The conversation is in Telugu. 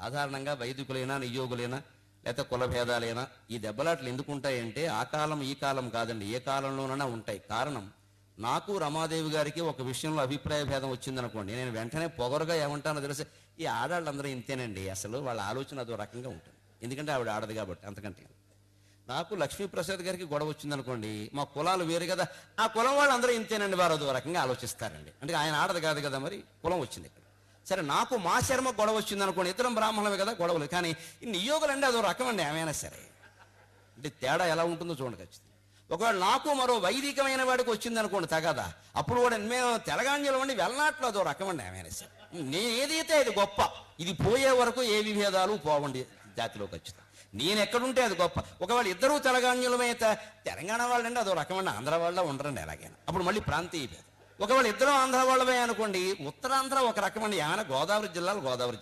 సాధారణంగా వైదికులైనా నియోగులైనా లేకపోతే కుల భేదాలైనా ఈ దెబ్బలాట్లు ఎందుకు ఉంటాయంటే ఆ కాలం ఈ కాలం కాదండి, ఏ కాలంలోనైనా ఉంటాయి. కారణం, నాకు రమాదేవి గారికి ఒక విషయంలో అభిప్రాయ భేదం వచ్చిందనుకోండి, నేను వెంటనే పొగరుగా ఏమంటానో తెలిసి, ఈ ఆడాళ్ళందరూ ఇంతేనండి, అసలు వాళ్ళ ఆలోచన అదో రకంగా ఉంటుంది, ఎందుకంటే ఆవిడ ఆడదు కాబట్టి. అంతకంటే నాకు లక్ష్మీప్రసాద్ గారికి గొడవ వచ్చిందనుకోండి, మా కులాలు వేరు కదా, ఆ కులం వాళ్ళు అందరూ ఇంతేనండి, వారు అదో రకంగా ఆలోచిస్తారండి. అంటే ఆయన ఆడదు కాదు కదా, మరి కులం వచ్చింది ఇక్కడ. సరే, నాకు మా శర్మ గొడవ వచ్చింది అనుకోండి, ఇతరం బ్రాహ్మణమే కదా, గొడవలు. కానీ ఈ నియోగులు అండి అదో రకం అండి, ఏమైనా సరే. అంటే తేడా ఎలా ఉంటుందో చూడండి ఖచ్చితంగా. ఒకవేళ నాకు మరో వైదికమైన వాడికి వచ్చింది అనుకోండి తగదా, అప్పుడు కూడా మేము తెలంగాణలో ఉండి వెళ్ళనాట్లో అదో రకం అండి, ఏమైనా సరే. నేను ఏదైతే అది గొప్ప, ఇది పోయే వరకు ఏ విభేదాలు పోవండి జాతిలో ఖచ్చితంగా. నేను ఎక్కడుంటే అది గొప్ప. ఒకవేళ ఇద్దరూ తెలంగాణలమైతే తెలంగాణ వాళ్ళండి అదో రకమండి, ఆంధ్ర వాళ్ళ ఉండరండి ఎలాగైనా, అప్పుడు మళ్ళీ ప్రాంతీయ భేదం. ఒకవేళ ఇద్దరు ఆంధ్ర వాళ్ళమే అనుకోండి, ఉత్తరాంధ్ర ఒక రకమండి, ఏమైనా గోదావరి జిల్లాలు గోదావరి